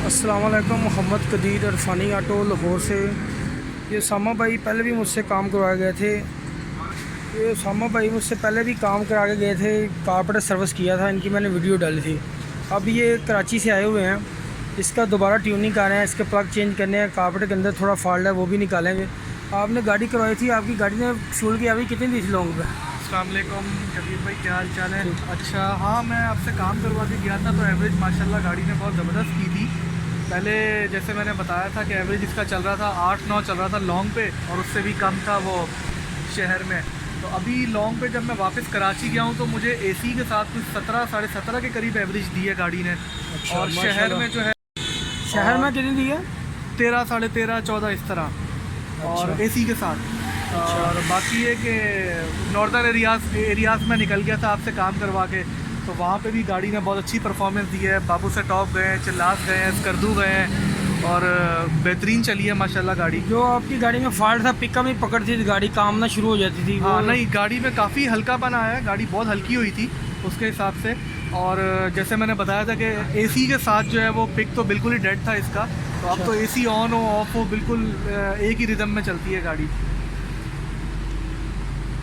अस्सलाम वालेकुम। मोहम्मद कदीर इरफानी ऑटो लाहौर से। ये उसामा भाई पहले भी मुझसे काम करवा गए थे। ये उसामा भाई मुझसे पहले भी काम करा के गए थे, कारपेटर सर्विस किया था, इनकी मैंने वीडियो डाली थी। अब ये कराची से आए हुए हैं, इसका दोबारा ट्यूनिंग कर रहे हैं, इसके प्लग चेंज करने हैं, कारपेटर के अंदर थोड़ा फॉल्ट है वो भी निकालेंगे। आपने गाड़ी करवाई थी, आपकी गाड़ी ने फ्यूल की एवरेज कितनी दी थी लॉन्ग पे? अस्सलाम वालेकुम कबीर भाई, क्या हाल चाल है? अच्छा हाँ, मैं आपसे काम करवा के गया था तो एवरेज माशाल्लाह गाड़ी ने बहुत ज़बरदस्त की थी। पहले जैसे मैंने बताया था कि एवरेज इसका चल रहा था 8-9 चल रहा था लॉन्ग पे, और उससे भी कम था वो शहर में। तो अभी लॉन्ग पे जब मैं वापस कराची गया हूँ तो मुझे एसी के साथ कुछ 17-17.5 के करीब एवरेज दी है गाड़ी ने। अच्छा, और शहर में जो है शहर में कितनी दी है? 13-13.5-14 इस तरह, और अच्छा। एसी के साथ। और बाकी ये कि नॉर्दर्न एरियाज़ में निकल गया था आपसे काम करवा के, तो वहाँ पे भी गाड़ी ने बहुत अच्छी परफॉर्मेंस दी है। बाबू से टॉप गए हैं, चिल्लास गए हैं, स्कर्दू गए हैं, और बेहतरीन चली है माशाल्लाह गाड़ी। जो आपकी गाड़ी में फॉल्ट था, पिकअप ही पकड़ती थी गाड़ी, काम ना शुरू हो जाती थी। हाँ नहीं, गाड़ी में काफ़ी हल्कापन आया है, गाड़ी बहुत हल्की हुई थी उसके हिसाब से। और जैसे मैंने बताया था कि एसी के साथ जो है वो पिक तो बिल्कुल ही डेड था इसका, तो अब तो एसी ऑन हो ऑफ हो बिल्कुल एक ही रिदम में चलती है गाड़ी।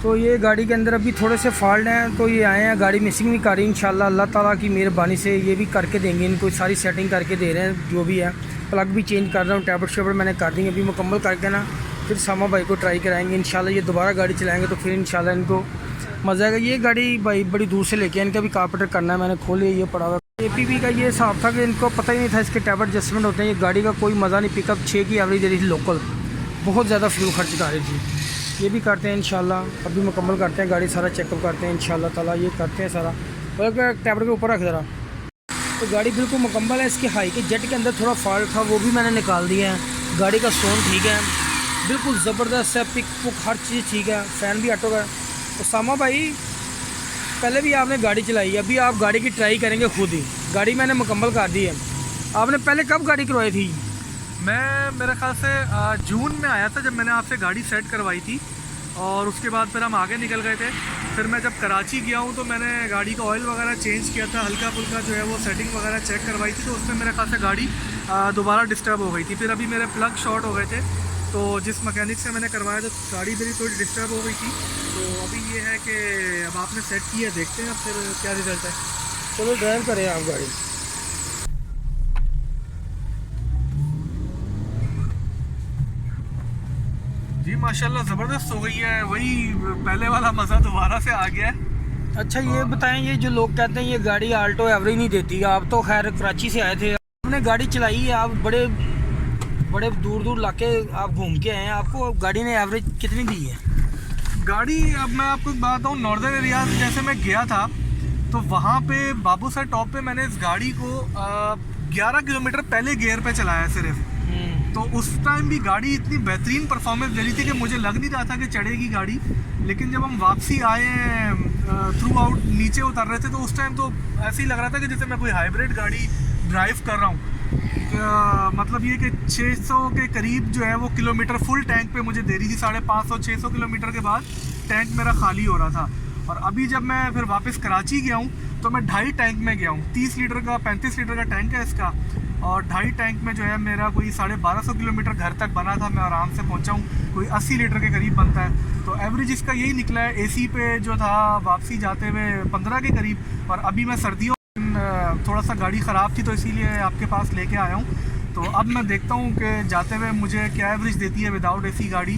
तो ये गाड़ी के अंदर अभी थोड़े से फॉल्ट हैं, तो ये आए हैं, गाड़ी मिसिंग भी कर रही है। इंशाल्लाह अल्लाह ताला की मेहरबानी से ये भी करके देंगे, इनको सारी सेटिंग करके दे रहे हैं जो भी है। प्लग भी चेंज कर रहा हूँ, टैबलेट शेबलेट मैंने कर दी, अभी मुकम्मल करके ना फिर सामा भाई को ट्राई कराएंगे इंशाल्लाह। ये दोबारा गाड़ी चलाएँगे तो फिर इंशाल्लाह इनको मज़ा आएगा। ये गाड़ी भाई बड़ी दूर से लेके इनका भी कारपेटर करना है, मैंने खोली ये पड़ा हुआ। APB का ये हिसाब था कि इनको पता ही नहीं था इसके टैबलेट एडजस्टमेंट होते हैं। ये गाड़ी का कोई मज़ा नहीं, पिकअप 6 की एवरेज दे रही थी लोकल, बहुत ज़्यादा फ्यूल खर्च कर रही थी। ये भी करते हैं इंशाल्लाह, अभी मुकम्मल करते हैं, गाड़ी सारा चेकअप करते हैं इंशाल्लाह ताला, ये करते हैं सारा। और टैबलेट के ऊपर रख जरा। तो गाड़ी बिल्कुल मुकम्मल है। इसके हाई के जेट के अंदर थोड़ा फॉल्ट था, वो भी मैंने निकाल दिया है। गाड़ी का सोन ठीक है, बिल्कुल ज़बरदस्त है, पिक पुक हर चीज़ ठीक है, फ़ैन भी ऑटो का। तो सामा भाई पहले भी आपने गाड़ी चलाई है, अभी आप गाड़ी की ट्राई करेंगे खुद ही। गाड़ी मैंने मुकम्मल कर दी है। आपने पहले कब गाड़ी करवाई थी? मैं मेरे ख्याल से जून में आया था जब मैंने आपसे गाड़ी सेट करवाई थी, और उसके बाद फिर हम आगे निकल गए थे। फिर मैं जब कराची गया हूँ तो मैंने गाड़ी का ऑयल वगैरह चेंज किया था, हल्का फुल्का जो है वो सेटिंग वगैरह चेक करवाई थी, तो उसमें मेरे ख्याल से गाड़ी दोबारा डिस्टर्ब हो गई थी। फिर अभी मेरे प्लग शॉर्ट हो गए थे, तो जिस मैकेनिक से मैंने करवाया तो गाड़ी मेरी थोड़ी डिस्टर्ब हो गई थी। तो अभी ये है कि अब आपने सेट की है, देखते हैं फिर क्या रिज़ल्ट है। चलो ड्राइव करें आप गाड़ी। जी माशाल्लाह ज़बरदस्त हो गई है, वही पहले वाला मज़ा दोबारा से आ गया है। अच्छा ये बताएं, ये जो लोग कहते हैं ये गाड़ी आल्टो एवरेज नहीं देती, आप तो खैर कराची से आए थे, आपने गाड़ी चलाई है, आप बड़े बड़े दूर दूर इलाके आप घूम के आए हैं, आपको गाड़ी ने एवरेज कितनी दी है? गाड़ी, अब मैं आपको एक बात बताऊँ, नॉर्दर्न एरियाज जैसे मैं गया था तो वहाँ पे बाबू सर टॉप पे मैंने इस गाड़ी को 11 किलोमीटर पहले गियर पे चलाया सिर्फ। तो उस टाइम भी गाड़ी इतनी बेहतरीन परफॉर्मेंस दे रही थी कि मुझे लग नहीं रहा था कि चढ़ेगी गाड़ी। लेकिन जब हम वापसी आए थ्रू आउट नीचे उतर रहे थे तो उस टाइम तो ऐसे ही लग रहा था कि जैसे मैं कोई हाइब्रिड गाड़ी ड्राइव कर रहा हूँ। मतलब ये कि 600 के करीब जो है वो किलोमीटर फुल टैंक पे मुझे दे रही थी। 550-600 किलोमीटर के बाद टैंक मेरा खाली हो रहा था। और अभी जब मैं फिर वापस कराची गया हूँ तो मैं 2.5 टैंक में गया हूँ। 30 लीटर का 35 लीटर का टैंक है इसका, और 2.5 टैंक में जो है मेरा कोई 1250 किलोमीटर घर तक बना था। मैं आराम से पहुंचा हूँ, कोई 80 लीटर के करीब बनता है। तो एवरेज इसका यही निकला है। एसी पे जो था वापसी जाते हुए 15 के करीब, और अभी मैं सर्दियों थोड़ा सा गाड़ी ख़राब थी तो इसीलिए आपके पास लेके आया हूँ। तो अब मैं देखता हूँ कि जाते हुए मुझे क्या एवरेज देती है विदाउट एसी गाड़ी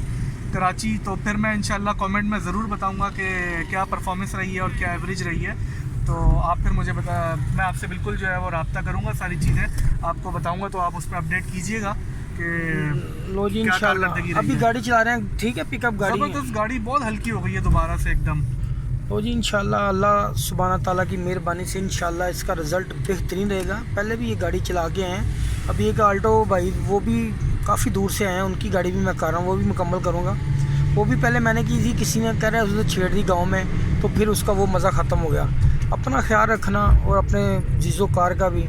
कराची। तो फिर मैं इंशाल्लाह कमेंट में ज़रूर बताऊँगा कि क्या परफॉर्मेंस रही है और क्या एवरेज रही है। तो आप फिर मुझे मैं आपसे बिल्कुल जो है वो रब्ता करूँगा, सारी चीज़ें आपको बताऊँगा, तो आप उस पर अपडेट कीजिएगा कि लो जी इंशाल्लाह। अभी गाड़ी चला रहे हैं, ठीक है, पिकअप गाड़ी है। ज़बरदस्त गाड़ी बहुत हल्की हो गई है दोबारा से एकदम। तो जी इंशाल्लाह अल्लाह सुब्हाना ताला की मेहरबानी से इंशाल्लाह इसका रिज़ल्ट बेहतरीन रहेगा। पहले भी ये गाड़ी चला के हैं, अभी एक आल्टो भाई वो भी काफ़ी दूर से आए हैं, उनकी गाड़ी भी मैं कर रहा हूँ, वो भी मुकम्मल करूँगा। वो भी पहले मैंने की थी, किसी ने कह रहा है उसने छेड़ दी गाँव में, तो फिर उसका वो मज़ा ख़त्म हो गया। अपना ख्याल रखना और अपने जीज़ो कार का भी।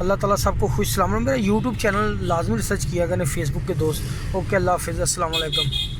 अल्लाह ताला सबको खुश सलामत। मेरा यूट्यूब चैनल लाजमी रिसर्च किया करें, फेसबुक के दोस्त। ओके, अल्लाह हाफ़िज़, अस्सलाम वालेकुम।